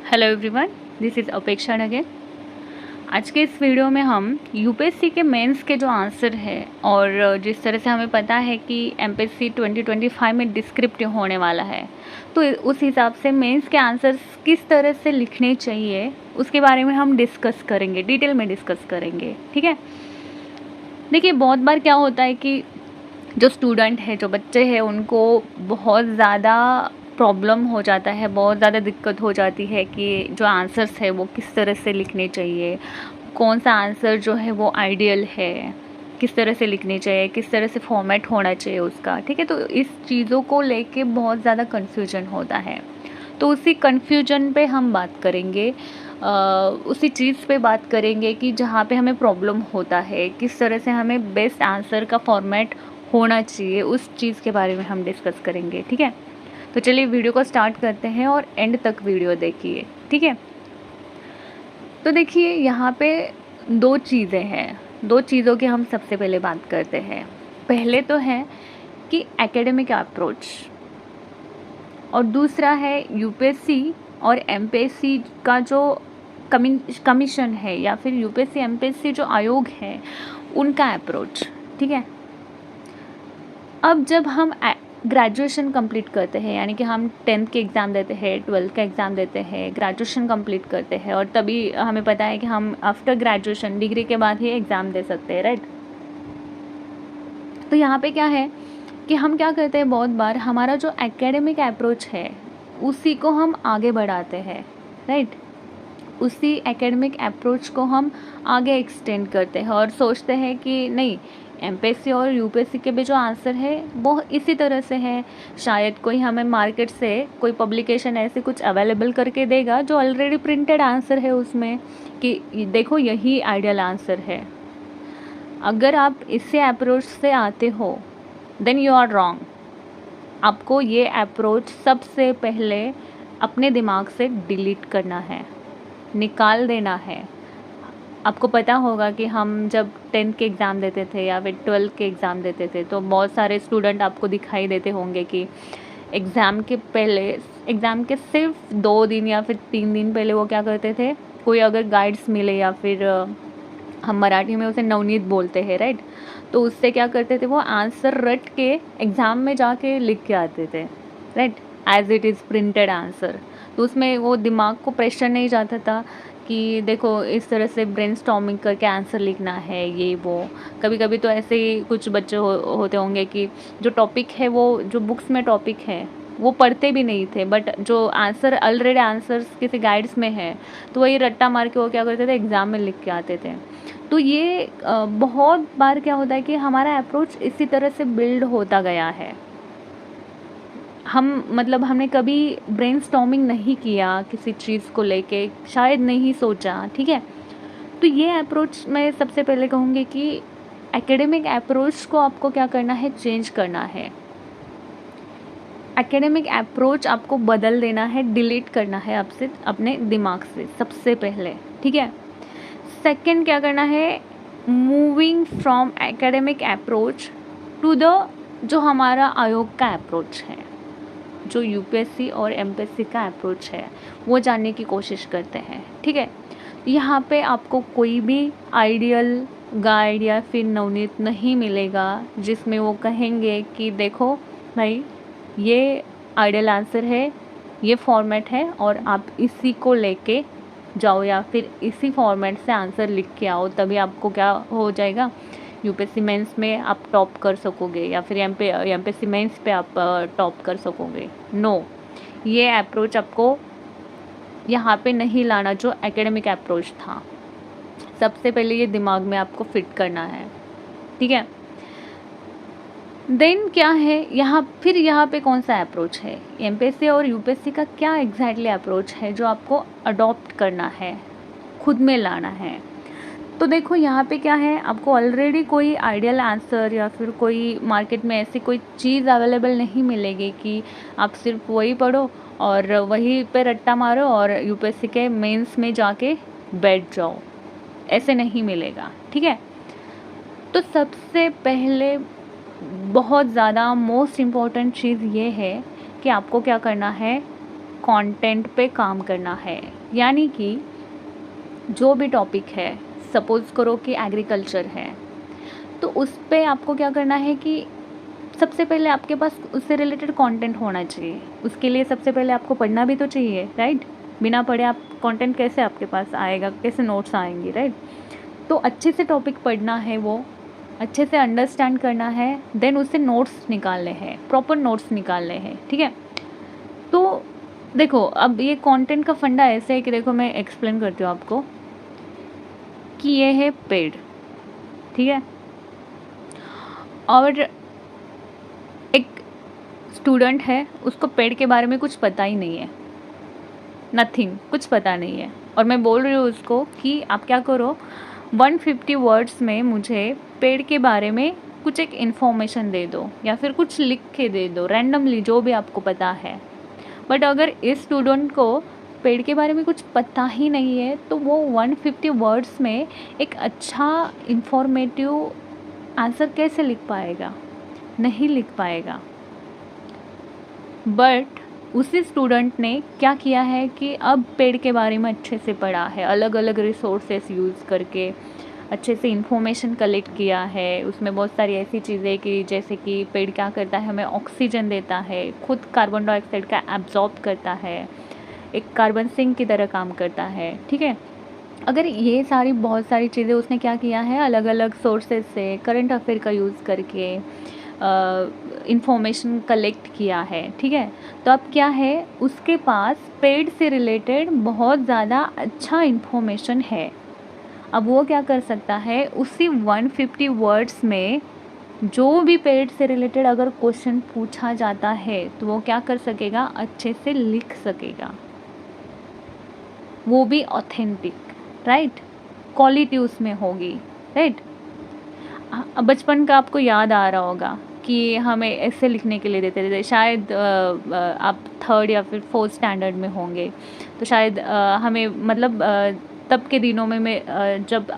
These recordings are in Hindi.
हेलो एवरीवन, दिस इज़ अपेक्षा अगेन। आज के इस वीडियो में हम यूपीएससी के मेंस के जो आंसर है और जिस तरह से हमें पता है कि एमपीएससी 2025 में डिस्क्रिप्टिव होने वाला है, तो उस हिसाब से मेंस के आंसर्स किस तरह से लिखने चाहिए उसके बारे में हम डिस्कस करेंगे, डिटेल में डिस्कस करेंगे। ठीक है, देखिए बहुत बार क्या होता है कि जो स्टूडेंट है, जो बच्चे हैं, उनको बहुत ज़्यादा प्रॉब्लम हो जाता है, बहुत ज़्यादा दिक्कत हो जाती है कि जो आंसर्स है वो किस तरह से लिखने चाहिए, कौन सा आंसर जो है वो आइडियल है, किस तरह से लिखने चाहिए, किस तरह से फॉर्मेट होना चाहिए उसका। ठीक है, तो इस चीज़ों को लेके बहुत ज़्यादा कन्फ्यूजन होता है। तो उसी कन्फ्यूजन पे हम बात करेंगे, उसी चीज़ पे बात करेंगे कि जहाँ पे हमें प्रॉब्लम होता है, किस तरह से हमें बेस्ट आंसर का फॉर्मेट होना चाहिए, उस चीज़ के बारे में हम डिस्कस करेंगे। ठीक है, तो चलिए वीडियो को स्टार्ट करते हैं और एंड तक वीडियो देखिए। ठीक है, तो देखिए यहाँ पे दो चीज़ें हैं, दो चीज़ों की हम सबसे पहले बात करते हैं। पहले तो है कि एकेडमिक अप्रोच, और दूसरा है यूपीएससी और एमपीएससी का जो कमीशन है, या फिर यूपीएससी एमपीएससी जो आयोग है उनका अप्रोच। ठीक है, अब जब हम ग्रेजुएशन कंप्लीट करते हैं, यानी कि हम 10th के एग्ज़ाम देते हैं, 12th का एग्ज़ाम देते हैं, ग्रेजुएशन कंप्लीट करते हैं, और तभी हमें पता है कि हम आफ्टर ग्रेजुएशन डिग्री के बाद ही एग्ज़ाम दे सकते हैं, राइट। तो यहाँ पे क्या है कि हम क्या करते हैं, बहुत बार हमारा जो एकेडमिक अप्रोच है उसी को हम आगे बढ़ाते हैं, राइट। उसी एकेडमिक अप्रोच को हम आगे एक्सटेंड करते हैं और सोचते हैं कि नहीं, एमपीएससी और यूपीएससी के भी जो आंसर है वो इसी तरह से है, शायद कोई हमें मार्केट से कोई पब्लिकेशन ऐसे कुछ अवेलेबल करके देगा जो ऑलरेडी प्रिंटेड आंसर है उसमें, कि देखो यही आइडियल आंसर है। अगर आप इससे अप्रोच से आते हो देन यू आर रॉन्ग। आपको ये अप्रोच सबसे पहले अपने दिमाग से डिलीट करना है, निकाल देना है। आपको पता होगा कि हम जब 10th के एग्ज़ाम देते थे या फिर 12th के एग्ज़ाम देते थे, तो बहुत सारे स्टूडेंट आपको दिखाई देते होंगे कि एग्ज़ाम के पहले, एग्ज़ाम के सिर्फ 2 दिन या फिर 3 दिन पहले वो क्या करते थे, कोई अगर गाइड्स मिले या फिर हम मराठी में उसे नवनीत बोलते हैं, राइट, तो उससे क्या करते थे, वो आंसर रट के एग्ज़ाम में जाके लिख के आते थे, right, as it is printed answer. तो उसमें वो दिमाग को प्रेशर नहीं जाता था कि देखो इस तरह से ब्रेनस्टॉर्मिंग करके आंसर लिखना है, ये वो। कभी कभी तो ऐसे ही कुछ बच्चे होते होंगे कि जो टॉपिक है, वो जो बुक्स में टॉपिक है वो पढ़ते भी नहीं थे, बट जो आंसर ऑलरेडी आंसर्स किसी गाइड्स में है तो वही रट्टा मार के वो क्या करते थे, एग्ज़ाम में लिख के आते थे। तो ये बहुत बार क्या होता है कि हमारा अप्रोच इसी तरह से बिल्ड होता गया है। हमने कभी ब्रेनस्टॉर्मिंग नहीं किया किसी चीज़ को लेके, शायद नहीं सोचा। ठीक है, तो ये अप्रोच मैं सबसे पहले कहूँगी कि एकेडमिक अप्रोच को आपको क्या करना है, चेंज करना है। एकेडमिक अप्रोच आपको बदल देना है, डिलीट करना है आपसे, अपने दिमाग से सबसे पहले। ठीक है, सेकंड क्या करना है, moving from academic approach to the जो हमारा आयोग का अप्रोच है, जो यूपीएससी और एमपीएससी का अप्रोच है, वो जानने की कोशिश करते हैं। ठीक है, यहाँ पे आपको कोई भी आइडियल गाइड या फिर नवनीत नहीं मिलेगा जिसमें वो कहेंगे कि देखो भाई ये आइडियल आंसर है, ये फॉर्मेट है और आप इसी को लेके जाओ या फिर इसी फॉर्मेट से आंसर लिख के आओ, तभी आपको क्या हो जाएगा, यूपीएससी मेंस में आप टॉप कर सकोगे या फिर एमपीएससी मेंस पे आप टॉप कर सकोगे। नो, ये अप्रोच आपको यहाँ पे नहीं लाना जो एकेडमिक अप्रोच था। सबसे पहले ये दिमाग में आपको फिट करना है। ठीक है, देन क्या है यहाँ पे कौन सा अप्रोच है, एमपीएससी और यूपीएससी का क्या एग्जैक्टली अप्रोच है जो आपको अडॉप्ट करना है, खुद में लाना है। तो देखो यहाँ पे क्या है, आपको ऑलरेडी कोई आइडियल आंसर या फिर कोई मार्केट में ऐसी कोई चीज़ अवेलेबल नहीं मिलेगी कि आप सिर्फ वही पढ़ो और वही पे रट्टा मारो और यूपीएससी के मेंस में जाके बैठ जाओ, ऐसे नहीं मिलेगा। ठीक है, तो सबसे पहले बहुत ज़्यादा मोस्ट इम्पॉर्टेंट चीज़ ये है कि आपको क्या करना है, कंटेंट पे काम करना है। यानी कि जो भी टॉपिक है, सपोज़ करो कि एग्रीकल्चर है, तो उस पे आपको क्या करना है कि सबसे पहले आपके पास उससे रिलेटेड कंटेंट होना चाहिए। उसके लिए सबसे पहले आपको पढ़ना भी तो चाहिए, राइट? बिना पढ़े आप कंटेंट कैसे आपके पास आएगा, कैसे नोट्स आएंगे, राइट? तो अच्छे से टॉपिक पढ़ना है, वो अच्छे से अंडरस्टैंड करना है, देन उससे नोट्स निकालने हैं, प्रॉपर नोट्स निकालने हैं, ठीक है? तो देखो, अब ये कंटेंट का फंडा ऐसे है कि देखो मैं एक्सप्लेन करती हूँ आपको कि ये है पेड़, ठीक है? और एक स्टूडेंट है, उसको पेड़ के बारे में कुछ पता ही नहीं है, नथिंग, कुछ पता नहीं है, और मैं बोल रही हूँ उसको कि आप क्या करो, 150 वर्ड्स में मुझे पेड़ के बारे में कुछ एक इन्फॉर्मेशन दे दो, या फिर कुछ लिख के दे दो रैंडमली, जो भी आपको पता है। बट अगर इस स्टूडेंट को पेड़ के बारे में कुछ पता ही नहीं है, तो वो 150 वर्ड्स में एक अच्छा इंफॉर्मेटिव आंसर कैसे लिख पाएगा? नहीं लिख पाएगा। बट उसी स्टूडेंट ने क्या किया है कि अब पेड़ के बारे में अच्छे से पढ़ा है, अलग अलग रिसोर्सेस यूज़ करके अच्छे से इन्फॉर्मेशन कलेक्ट किया है। उसमें बहुत सारी ऐसी चीज़ें कि जैसे कि पेड़ क्या करता है, हमें ऑक्सीजन देता है, खुद कार्बन डाइऑक्साइड का एब्जॉर्ब करता है, एक कार्बन सिंक की तरह काम करता है, ठीक है? अगर ये सारी बहुत सारी चीज़ें उसने क्या किया है, अलग अलग सोर्सेज से करंट अफेयर का यूज़ करके इंफॉर्मेशन कलेक्ट किया है, ठीक है? तो अब क्या है, उसके पास पेड़ से रिलेटेड बहुत ज़्यादा अच्छा इंफॉर्मेशन है। अब वो क्या कर सकता है, उसी 150 वर्ड्स में जो भी पेड़ से रिलेटेड अगर क्वेश्चन पूछा जाता है, तो वो क्या कर सकेगा, अच्छे से लिख सकेगा, वो भी ऑथेंटिक, राइट? क्वालिटी उसमें होगी, राइट? बचपन का आपको याद आ रहा होगा कि हमें ऐसे लिखने के लिए देते थे, शायद आप 3rd या फिर 4th स्टैंडर्ड में होंगे, तो शायद हमें मतलब तब के दिनों में जब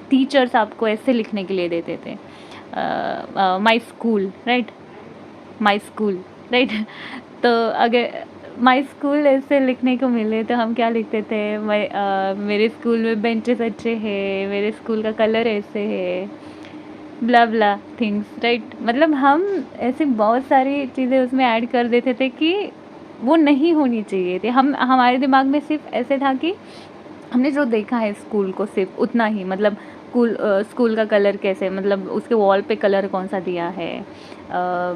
टीचर्स आपको ऐसे लिखने के लिए देते थे, my school, right? My school, right? तो अगर माई स्कूल ऐसे लिखने को मिले तो हम क्या लिखते थे, मेरे स्कूल में बेंचेस अच्छे हैं, मेरे स्कूल का कलर ऐसे है, ब्ला ब्ला थिंग्स, राइट? मतलब हम ऐसे बहुत सारी चीज़ें उसमें ऐड कर देते थे कि वो नहीं होनी चाहिए थी। हमारे दिमाग में सिर्फ ऐसे था कि हमने जो देखा है स्कूल को सिर्फ उतना ही, मतलब स्कूल का कलर कैसे, मतलब उसके वॉल पे कलर कौन सा दिया है,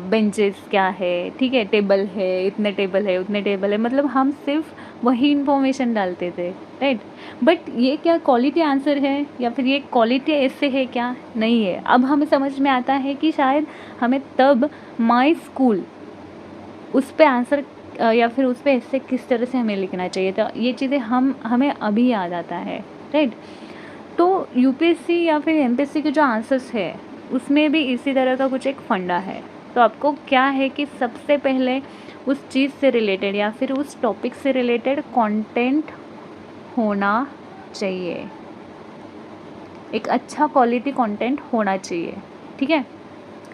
बेंचेस क्या है, ठीक है, टेबल है, इतने टेबल है, उतने टेबल है, मतलब हम सिर्फ वही इन्फॉर्मेशन डालते थे, राइट? बट ये क्या क्वालिटी आंसर है, या फिर ये क्वालिटी ऐसे है? क्या नहीं है। अब हमें समझ में आता है कि शायद हमें तब माई स्कूल उस पे आंसर या फिर उस पे ऐसे किस तरह से हमें लिखना चाहिए था, ये चीज़ें हमें अभी याद आता है, राइट? तो यूपीएससी या फिर एमपीएससी के जो आंसर्स है, उसमें भी इसी तरह का कुछ एक फंडा है। तो आपको क्या है कि सबसे पहले उस चीज़ से रिलेटेड या फिर उस टॉपिक से रिलेटेड कंटेंट होना चाहिए, एक अच्छा क्वालिटी कंटेंट होना चाहिए, ठीक है?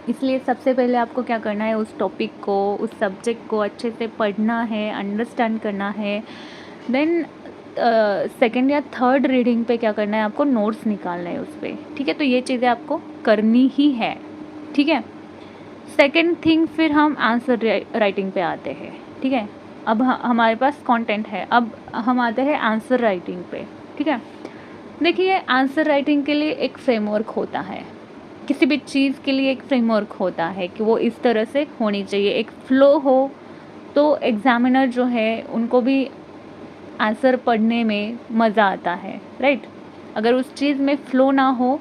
इसलिए सबसे पहले आपको क्या करना है, उस टॉपिक को, उस सब्जेक्ट को अच्छे से पढ़ना है, अंडरस्टैंड करना है। देन सेकेंड या थर्ड रीडिंग पे क्या करना है, आपको नोट्स निकालना है उस पर, ठीक है? तो ये चीज़ें आपको करनी ही है, ठीक है? सेकेंड थिंग, फिर हम आंसर राइटिंग पे आते हैं, ठीक है? अब हमारे पास कंटेंट है, अब हम आते हैं आंसर राइटिंग पे, ठीक है? देखिए, आंसर राइटिंग के लिए एक फ्रेमवर्क होता है, किसी भी चीज़ के लिए एक फ्रेमवर्क होता है कि वो इस तरह से होनी चाहिए, एक फ़्लो हो, तो एग्ज़ामिनर जो है उनको भी आंसर पढ़ने में मज़ा आता है, राइट? अगर उस चीज़ में फ़्लो ना हो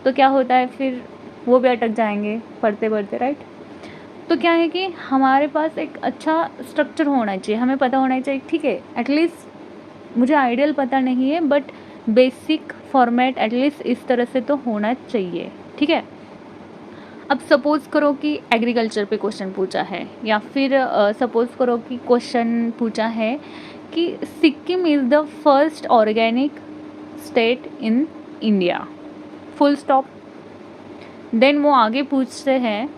तो क्या होता है, फिर वो भी अटक जाएंगे पढ़ते पढ़ते, राइट? तो क्या है कि हमारे पास एक अच्छा स्ट्रक्चर होना चाहिए, हमें पता होना चाहिए, ठीक है, एटलीस्ट मुझे आइडियल पता नहीं है, बट बेसिक फॉर्मेट एटलीस्ट इस तरह से तो होना चाहिए, ठीक है? अब सपोज़ करो कि एग्रीकल्चर पे क्वेश्चन पूछा है, या फिर सपोज़ करो कि क्वेश्चन पूछा है कि Sikkim is the first organic state in India, full stop. Then वो आगे पूछते हैं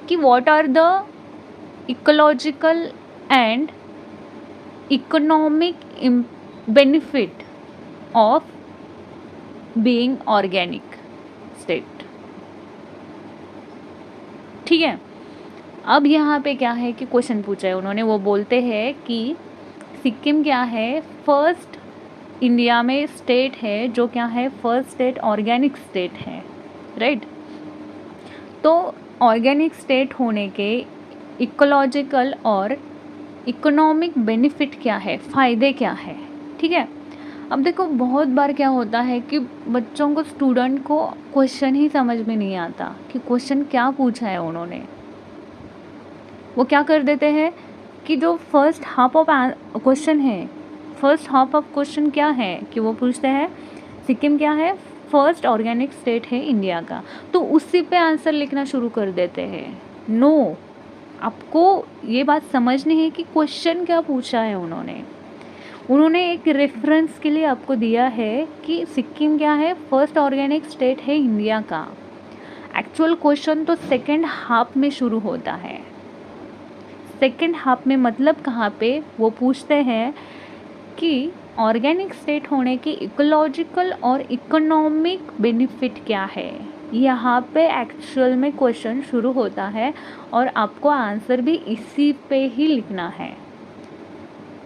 कि what are the ecological and economic benefit of being organic state. ठीक है, अब यहाँ पे क्या है कि क्वेश्चन पूछा है उन्होंने, वो बोलते हैं कि सिक्किम क्या है, फर्स्ट इंडिया में स्टेट है जो क्या है, फर्स्ट स्टेट ऑर्गेनिक स्टेट है, राइट। तो ऑर्गेनिक स्टेट होने के इकोलॉजिकल और इकोनॉमिक बेनिफिट क्या है, फ़ायदे क्या है। ठीक है, अब देखो बहुत बार क्या होता है कि बच्चों को, स्टूडेंट को क्वेश्चन ही समझ में नहीं आता कि क्वेश्चन क्या पूछा है उन्होंने। वो क्या कर देते हैं कि जो फर्स्ट हाफ ऑफ क्वेश्चन है, फर्स्ट हाफ ऑफ क्वेश्चन क्या है कि वो पूछते हैं सिक्किम क्या है, फर्स्ट ऑर्गेनिक स्टेट है इंडिया का, तो उसी पे आंसर लिखना शुरू कर देते हैं। नो, आपको ये बात समझनी है कि क्वेश्चन क्या पूछा है उन्होंने एक रेफरेंस के लिए आपको दिया है कि सिक्किम क्या है, फर्स्ट ऑर्गेनिक स्टेट है इंडिया का। एक्चुअल क्वेश्चन तो सेकंड हाफ में शुरू होता है। सेकंड हाफ में मतलब कहाँ पे, वो पूछते हैं कि ऑर्गेनिक स्टेट होने की इकोलॉजिकल और इकोनॉमिक बेनिफिट क्या है। यहाँ पे एक्चुअल में क्वेश्चन शुरू होता है और आपको आंसर भी इसी पे ही लिखना है।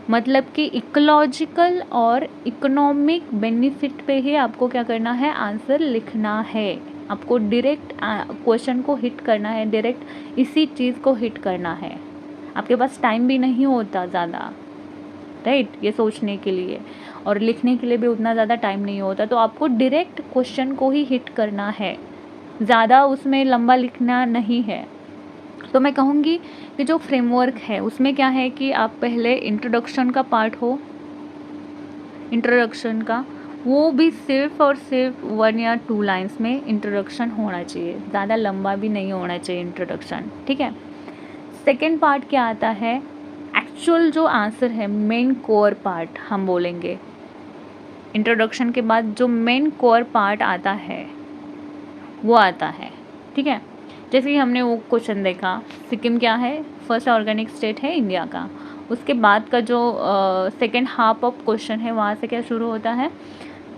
मतलब कि इकोलॉजिकल और इकोनॉमिक बेनिफिट पे ही आपको क्या करना है, आंसर लिखना है। आपको डायरेक्ट क्वेश्चन को हिट करना है, डायरेक्ट इसी चीज़ को हिट करना है। आपके पास टाइम भी नहीं होता ज़्यादा, राइट, ये सोचने के लिए और लिखने के लिए भी उतना ज़्यादा टाइम नहीं होता, तो आपको डायरेक्ट क्वेश्चन को ही हिट करना है, ज़्यादा उसमें लंबा लिखना नहीं है। तो मैं कहूँगी कि जो फ्रेमवर्क है उसमें क्या है कि आप पहले इंट्रोडक्शन का पार्ट हो, इंट्रोडक्शन का, वो भी सिर्फ और सिर्फ 1 या 2 लाइन्स में इंट्रोडक्शन होना चाहिए, ज़्यादा लंबा भी नहीं होना चाहिए इंट्रोडक्शन। ठीक है, सेकेंड पार्ट क्या आता है, एक्चुअल जो आंसर है, मेन कोर पार्ट हम बोलेंगे। इंट्रोडक्शन के बाद जो मेन कोर पार्ट आता है वो आता है। ठीक है, जैसे कि हमने वो क्वेश्चन देखा, सिक्किम क्या है, फर्स्ट ऑर्गेनिक स्टेट है इंडिया का। उसके बाद का जो सेकेंड हाफ ऑफ क्वेश्चन है, वहाँ से क्या शुरू होता है,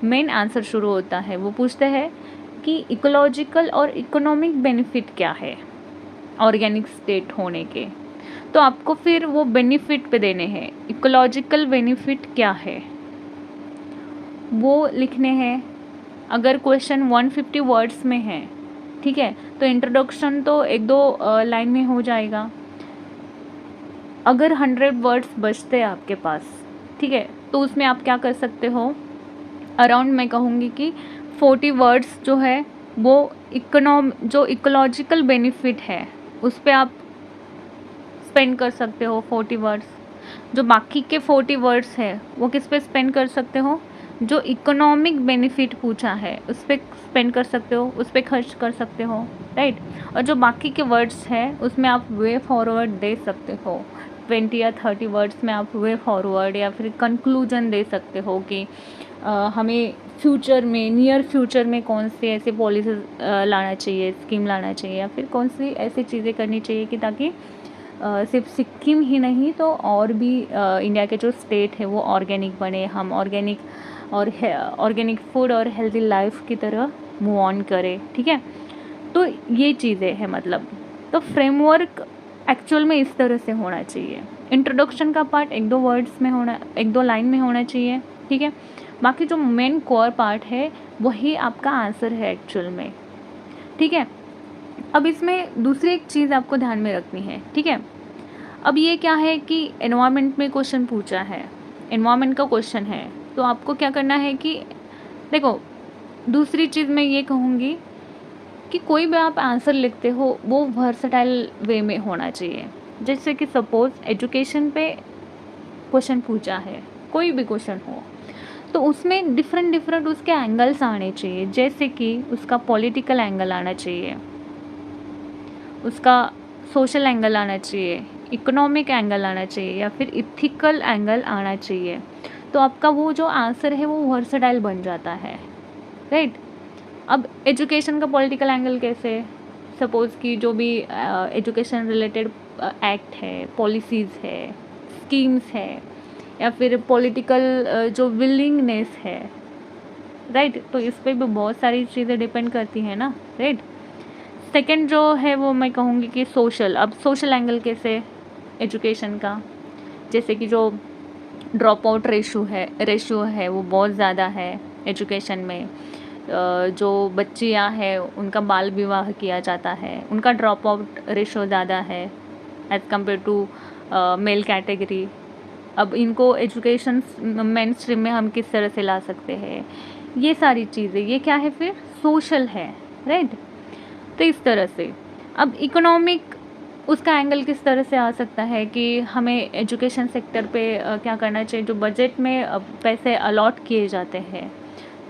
मेन आंसर शुरू होता है। वो पूछते हैं कि इकोलॉजिकल और इकोनॉमिक बेनिफिट क्या है ऑर्गेनिक स्टेट होने के। तो आपको फिर वो बेनिफिट पे देने हैं, इकोलॉजिकल बेनिफिट क्या है वो लिखने हैं। अगर क्वेश्चन 150 वर्ड्स में है, ठीक है, तो इंट्रोडक्शन तो 1-2 लाइन में हो जाएगा। अगर 100 वर्ड्स बचते हैं आपके पास, ठीक है, तो उसमें आप क्या कर सकते हो, अराउंड मैं कहूँगी कि 40 वर्ड्स जो है वो जो इकोलॉजिकल बेनिफिट है उस पर आप स्पेंड कर सकते हो 40 वर्ड्स। जो बाकी के 40 वर्ड्स है वो किस पे स्पेंड कर सकते हो, जो इकोनॉमिक बेनिफिट पूछा है उस पर स्पेंड कर सकते हो, उस पर खर्च कर सकते हो, राइट। और जो बाकी के वर्ड्स है उसमें आप वे फॉरवर्ड दे सकते हो, 20 या 30 वर्ड्स में आप वे फॉरवर्ड या फिर कंक्लूजन दे सकते हो कि हमें फ्यूचर में, नियर फ्यूचर में कौन सी ऐसी पॉलिसीज लाना चाहिए, स्कीम लाना चाहिए, या फिर कौन सी ऐसी चीज़ें करनी चाहिए कि ताकि सिर्फ सिक्किम ही नहीं तो और भी इंडिया के जो स्टेट है वो ऑर्गेनिक बने, हम ऑर्गेनिक और ऑर्गेनिक फूड और हेल्दी लाइफ की तरह मूव ऑन करें। ठीक है, तो ये चीज़ें हैं मतलब। तो फ्रेमवर्क एक्चुअल में इस तरह से होना चाहिए। इंट्रोडक्शन का पार्ट 1-2 वर्ड्स में होना, 1-2 लाइन में होना चाहिए। ठीक है, बाकी जो मेन कोर पार्ट है वही आपका आंसर है एक्चुअल में। ठीक है, अब इसमें दूसरी एक चीज़ आपको ध्यान में रखनी है। ठीक है, अब ये क्या है कि एनवायरनमेंट में क्वेश्चन पूछा है, एनवायरनमेंट का क्वेश्चन है, तो आपको क्या करना है कि देखो, दूसरी चीज़ मैं ये कहूँगी कि कोई भी आप आंसर लिखते हो वो वर्सटाइल वे में होना चाहिए। जैसे कि सपोज एजुकेशन पे क्वेश्चन पूछा है, कोई भी क्वेश्चन हो, तो उसमें डिफरेंट उसके एंगल्स आने चाहिए। जैसे कि उसका पॉलिटिकल एंगल आना चाहिए, उसका सोशल एंगल आना चाहिए, इकोनॉमिक एंगल आना चाहिए, या फिर इथिकल एंगल आना चाहिए। तो आपका वो जो आंसर है वो वर्सटाइल बन जाता है, राइट। अब एजुकेशन का पॉलिटिकल एंगल कैसे, सपोज़ कि जो भी एजुकेशन रिलेटेड एक्ट है, पॉलिसीज़ है, स्कीम्स है, या फिर पॉलिटिकल जो विलिंगनेस है, राइट। तो इस पे भी बहुत सारी चीज़ें डिपेंड करती हैं ना, राइट। सेकंड जो है वो मैं कहूँगी कि सोशल, अब सोशल एंगल कैसे एजुकेशन का, जैसे कि जो ड्रॉप आउट रेशो है वो बहुत ज़्यादा है एजुकेशन में। जो बच्चियाँ हैं उनका बाल विवाह किया जाता है, उनका ड्रॉप आउट रेशो ज़्यादा है as compare to male category. अब इनको एजुकेशन मेन स्ट्रीम में हम किस तरह से ला सकते हैं, ये सारी चीज़ें, ये क्या है फिर सोशल है, राइट। तो इस तरह से अब इकोनॉमिक उसका एंगल किस तरह से आ सकता है कि हमें एजुकेशन सेक्टर पे क्या करना चाहिए, जो बजट में पैसे अलॉट किए जाते हैं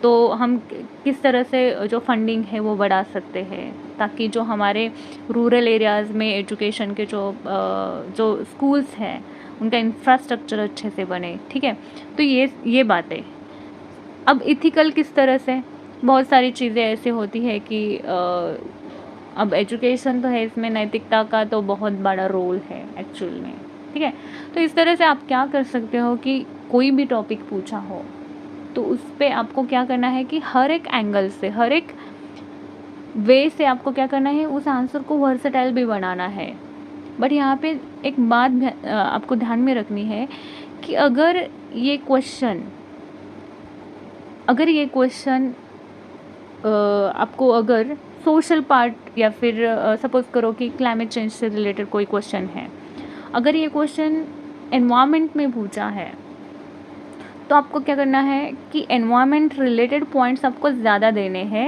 तो हम किस तरह से जो फंडिंग है वो बढ़ा सकते हैं, ताकि जो हमारे रूरल एरियाज़ में एजुकेशन के जो स्कूल्स हैं उनका इंफ्रास्ट्रक्चर अच्छे से बने, ठीक है। तो ये बातें। अब इथिकल किस तरह से, बहुत सारी चीज़ें ऐसे होती है कि अब एजुकेशन तो है, इसमें नैतिकता का तो बहुत बड़ा रोल है एक्चुअल में, ठीक है। तो इस तरह से आप क्या कर सकते हो कि कोई भी टॉपिक पूछा हो तो उस पर आपको क्या करना है कि हर एक एंगल से, हर एक वे से आपको क्या करना है, उस आंसर को वर्सेटाइल भी बनाना है। बट यहाँ पे एक बात आपको ध्यान में रखनी है कि अगर ये क्वेश्चन आपको अगर सोशल पार्ट या फिर सपोज करो कि क्लाइमेट चेंज से रिलेटेड कोई क्वेश्चन है, अगर ये क्वेश्चन एनवायरनमेंट में पूछा है तो आपको क्या करना है कि एनवायरनमेंट रिलेटेड पॉइंट्स आपको ज़्यादा देने हैं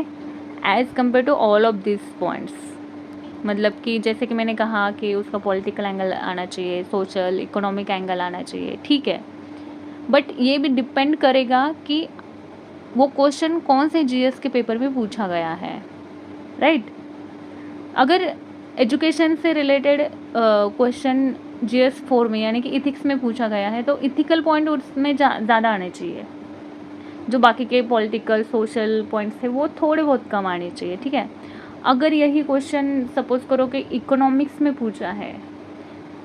as compare to all of this points. मतलब कि जैसे कि मैंने कहा कि उसका पॉलिटिकल एंगल आना चाहिए, सोशल इकोनॉमिक एंगल आना चाहिए, ठीक है। बट ये भी डिपेंड करेगा कि वो क्वेश्चन कौन से जीएस के पेपर में पूछा गया है, राइट। अगर एजुकेशन से रिलेटेड क्वेश्चन जीएस 4 में यानी कि इथिक्स में पूछा गया है तो इथिकल पॉइंट उसमें ज़्यादा आने चाहिए, जो बाकी के पॉलिटिकल सोशल पॉइंट्स थे वो थोड़े बहुत कम आने चाहिए, ठीक है। अगर यही क्वेश्चन सपोज करो कि इकोनॉमिक्स में पूछा है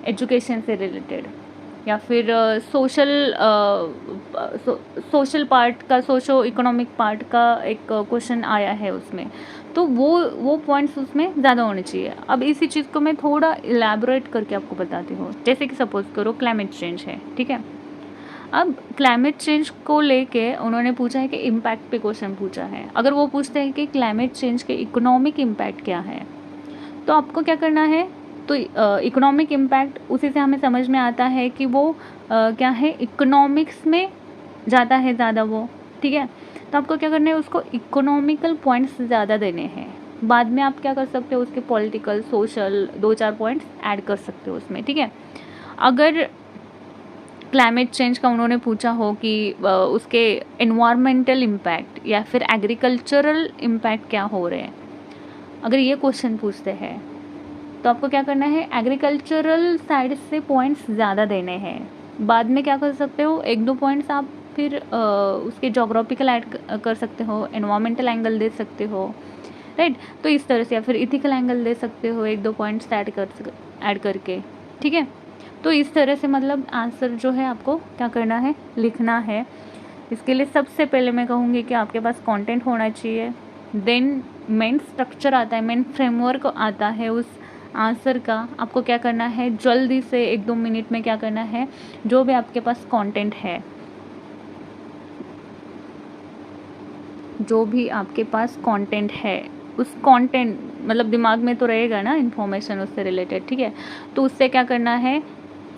एजुकेशन से रिलेटेड, या फिर सोशल पार्ट का, सोशो इकोनॉमिक पार्ट का एक क्वेश्चन आया है उसमें, तो वो पॉइंट्स उसमें ज़्यादा होने चाहिए। अब इसी चीज़ को मैं थोड़ा इलेबोरेट करके आपको बताती हूँ। जैसे कि सपोज करो क्लाइमेट चेंज है, ठीक है। अब क्लाइमेट चेंज को लेके उन्होंने पूछा है कि इम्पैक्ट पे क्वेश्चन पूछा है। अगर वो पूछते हैं कि क्लाइमेट चेंज के इकोनॉमिक इम्पैक्ट क्या है, तो आपको क्या करना है, तो इकोनॉमिक इम्पैक्ट उसी से हमें समझ में आता है कि वो क्या है, इकोनॉमिक्स में जाता है ज़्यादा वो, ठीक है। तो आपको क्या करना है, उसको इकोनॉमिकल पॉइंट्स ज़्यादा देने हैं। बाद में आप क्या कर सकते हो, उसके पॉलिटिकल सोशल 2-4 पॉइंट्स ऐड कर सकते हो उसमें, ठीक है। अगर क्लाइमेट चेंज का उन्होंने पूछा हो कि उसके एनवायरमेंटल इम्पैक्ट या फिर एग्रीकल्चरल इम्पैक्ट क्या हो रहे हैं, अगर ये क्वेश्चन पूछते हैं तो आपको क्या करना है, एग्रीकल्चरल साइड से पॉइंट्स ज़्यादा देने हैं। बाद में क्या कर सकते हो, 1-2 पॉइंट्स आप फिर उसके जोग्राफिकल ऐड कर सकते हो, एनवायरमेंटल एंगल दे सकते हो, राइट। तो इस तरह से, या फिर इथिकल एंगल दे सकते हो 1-2 पॉइंट्स ऐड करके, ठीक है। तो इस तरह से मतलब आंसर जो है आपको क्या करना है, लिखना है। इसके लिए सबसे पहले मैं कहूँगी कि आपके पास कंटेंट होना चाहिए, देन मेन स्ट्रक्चर आता है, मेन फ्रेमवर्क आता है उस आंसर का। आपको क्या करना है, जल्दी से 1-2 मिनट में क्या करना है, जो भी आपके पास कंटेंट है, जो भी आपके पास कंटेंट है उस कंटेंट मतलब दिमाग में तो रहेगा ना इन्फॉर्मेशन उससे रिलेटेड, ठीक है। तो उससे क्या करना है,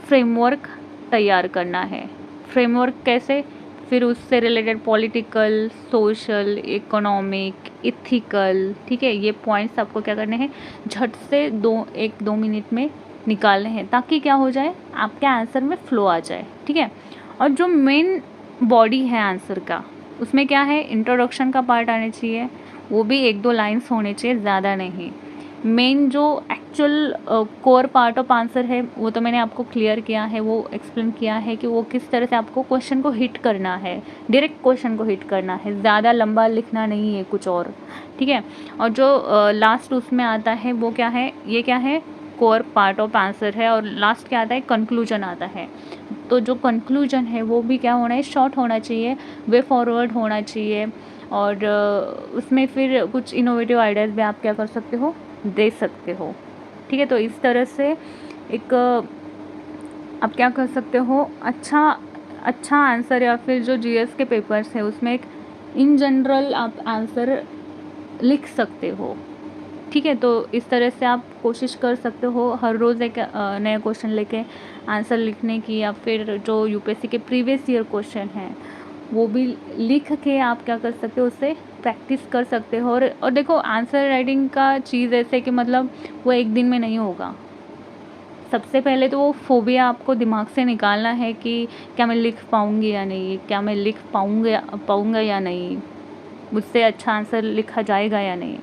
फ्रेमवर्क तैयार करना है। फ्रेमवर्क कैसे, फिर उससे related political, social, economic, ethical, ठीक है। ये पॉइंट्स आपको क्या करने हैं, झट से 1-2 मिनट में निकालने हैं, ताकि क्या हो जाए, आपके आंसर में फ्लो आ जाए, ठीक है। और जो मेन बॉडी है आंसर का, उसमें क्या है, इंट्रोडक्शन का पार्ट आने चाहिए, वो भी 1-2 लाइन्स होने चाहिए, ज़्यादा नहीं। मेन जो actual core part of answer है वो तो मैंने आपको क्लियर किया है, वो एक्सप्लेन किया है कि वो किस तरह से आपको क्वेश्चन को हिट करना है, डायरेक्ट क्वेश्चन को हिट करना है, ज़्यादा लंबा लिखना नहीं है कुछ और, ठीक है। और जो लास्ट उसमें आता है वो क्या है, ये क्या है, कोर पार्ट ऑफ आंसर है, और लास्ट क्या आता है, कंक्लूजन आता है। तो जो कंक्लूजन है वो भी क्या होना है, शॉर्ट होना चाहिए, वे फॉरवर्ड होना चाहिए, और उसमें फिर कुछ इनोवेटिव आइडियाज़ भी आप क्या कर सकते हो, दे सकते हो। ठीक है, तो इस तरह से एक आप क्या कर सकते हो, अच्छा आंसर, या फिर जो जीएस के पेपर्स है उसमें एक इन जनरल आप आंसर लिख सकते हो। ठीक है, तो इस तरह से आप कोशिश कर सकते हो हर रोज़ एक नया क्वेश्चन लेके आंसर लिखने की, या फिर जो यूपीएससी के प्रीवियस ईयर क्वेश्चन हैं वो भी लिख के आप क्या कर सकते हो, उससे प्रैक्टिस कर सकते हो। और देखो, आंसर राइटिंग का चीज़ ऐसे कि मतलब वो एक दिन में नहीं होगा। सबसे पहले तो वो फोबिया आपको दिमाग से निकालना है कि क्या मैं लिख पाऊँगी या नहीं, क्या मैं लिख पाऊँगा या नहीं, मुझसे अच्छा आंसर लिखा जाएगा या नहीं।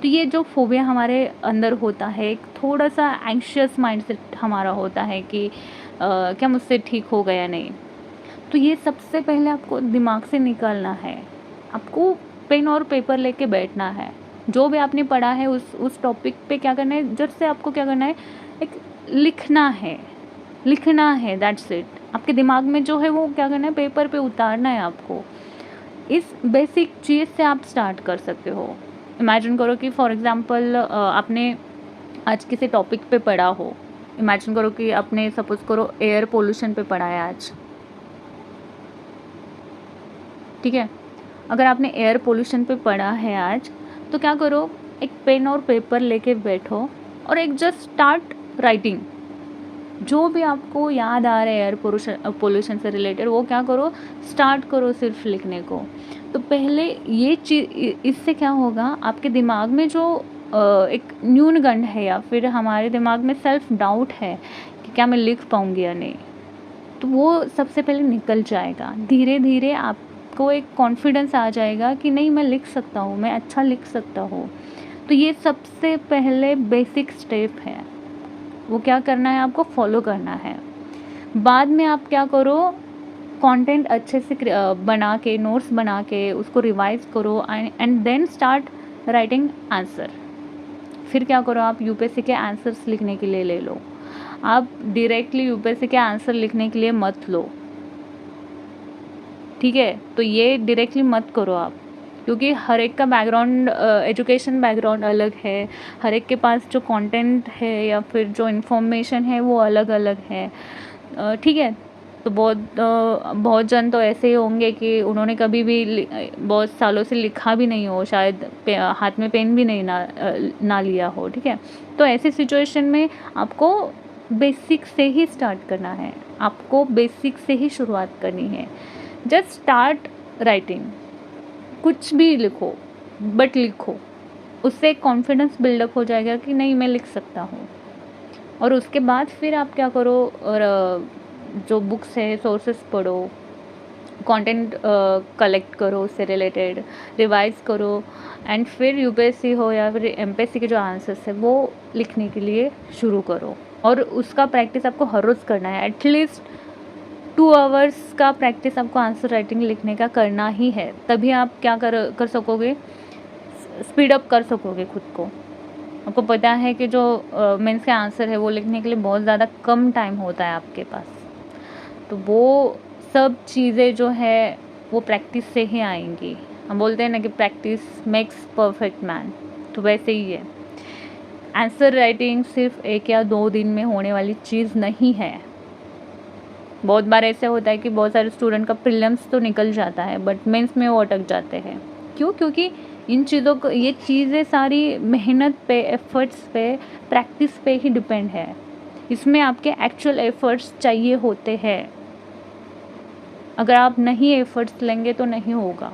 तो ये जो फोबिया हमारे अंदर होता है, एक थोड़ा सा एंग्शियस माइंडसेट हमारा होता है कि क्या मुझसे ठीक होगा या नहीं। तो ये सबसे पहले आपको दिमाग से निकालना है। आपको पेन और पेपर लेके बैठना है, जो भी आपने पढ़ा है उस टॉपिक पे क्या करना है, जस्ट से आपको क्या करना है, एक लिखना है, दैट्स इट। आपके दिमाग में जो है वो क्या करना है, पेपर पे उतारना है आपको। इस बेसिक चीज़ से आप स्टार्ट कर सकते हो। इमेजिन करो कि फॉर एग्जांपल आपने आज किसी टॉपिक पे पढ़ा हो। इमेजिन करो कि आपने सपोज़ करो एयर पोल्यूशन पे पढ़ा है आज, ठीक है। अगर आपने एयर पोल्यूशन पे पढ़ा है आज, तो क्या करो, एक पेन और पेपर लेके बैठो और एक जस्ट स्टार्ट राइटिंग। जो भी आपको याद आ रहा है एयर पोल्यूशन से रिलेटेड, वो क्या करो, स्टार्ट करो सिर्फ लिखने को। तो पहले ये चीज़, इससे क्या होगा, आपके दिमाग में जो एक न्यूनगंड है, या फिर हमारे दिमाग में सेल्फ डाउट है कि क्या मैं लिख पाऊँगी या नहीं, तो वो सबसे पहले निकल जाएगा। धीरे धीरे आपको एक कॉन्फिडेंस आ जाएगा कि नहीं, मैं लिख सकता हूँ, मैं अच्छा लिख सकता हूँ। तो ये सबसे पहले बेसिक स्टेप है, वो क्या करना है, आपको फॉलो करना है। बाद में आप क्या करो, कंटेंट अच्छे से बना के, नोट्स बना के उसको रिवाइज करो, and then start writing answer. फिर क्या करो, आप यूपीएससी के आंसर्स लिखने के लिए ले लो। आप डायरेक्टली यूपीएससी के आंसर लिखने के लिए मत लो, ठीक है। तो ये डायरेक्टली मत करो आप, क्योंकि हर एक का बैकग्राउंड, एजुकेशन बैकग्राउंड अलग है, हर एक के पास जो कंटेंट है या फिर जो इन्फॉर्मेशन है वो अलग अलग है, ठीक है। तो बहुत जन तो ऐसे ही होंगे कि उन्होंने कभी भी बहुत सालों से लिखा भी नहीं हो, शायद हाथ में पेन भी नहीं ना लिया हो, ठीक है। तो ऐसी सिचुएशन में आपको बेसिक से ही स्टार्ट करना है, आपको बेसिक से ही शुरुआत करनी है। जस्ट स्टार्ट राइटिंग, कुछ भी लिखो, बट लिखो, उससे कॉन्फिडेंस बिल्डअप हो जाएगा कि नहीं, मैं लिख सकता हूँ। और उसके बाद फिर आप क्या करो, और जो बुक्स है, सोर्सेस पढ़ो, कंटेंट कलेक्ट करो, उससे रिलेटेड रिवाइज करो, एंड फिर यूपीएससी हो या फिर एमपीएससी के जो आंसर्स है वो लिखने के लिए शुरू करो। और उसका प्रैक्टिस आपको हर रोज़ करना है, एटलीस्ट 2 आवर्स का प्रैक्टिस आपको आंसर राइटिंग लिखने का करना ही है। तभी आप क्या कर सकोगे, स्पीड अप कर सकोगे खुद को। आपको पता है कि जो मेंस के आंसर है वो लिखने के लिए बहुत ज़्यादा कम टाइम होता है आपके पास, तो वो सब चीज़ें जो है वो प्रैक्टिस से ही आएंगी। हम बोलते हैं ना कि प्रैक्टिस मेक्स परफेक्ट मैन, तो वैसे ही है। आंसर राइटिंग सिर्फ 1 या 2 दिन में होने वाली चीज़ नहीं है। बहुत बार ऐसे होता है कि बहुत सारे स्टूडेंट का प्रीलिम्स तो निकल जाता है, बट मेंस में वो अटक जाते हैं। क्यों? क्योंकि इन चीज़ों को, ये चीज़ें सारी मेहनत पे, एफर्ट्स पे, प्रैक्टिस पे ही डिपेंड है। इसमें आपके एक्चुअल एफर्ट्स चाहिए होते हैं। अगर आप नहीं एफर्ट्स लेंगे तो नहीं होगा।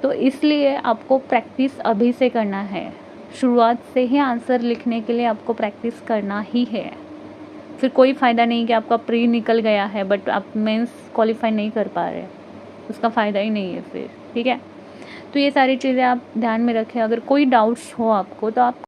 तो इसलिए आपको प्रैक्टिस अभी से करना है। शुरुआत से ही आंसर लिखने के लिए आपको प्रैक्टिस करना ही है। फिर कोई फ़ायदा नहीं कि आपका प्री निकल गया है बट आप मेंस क्वालिफाई नहीं कर पा रहे, उसका फ़ायदा ही नहीं है फिर, ठीक है। तो ये सारी चीज़ें आप ध्यान में रखें। अगर कोई डाउट्स हो आपको तो आप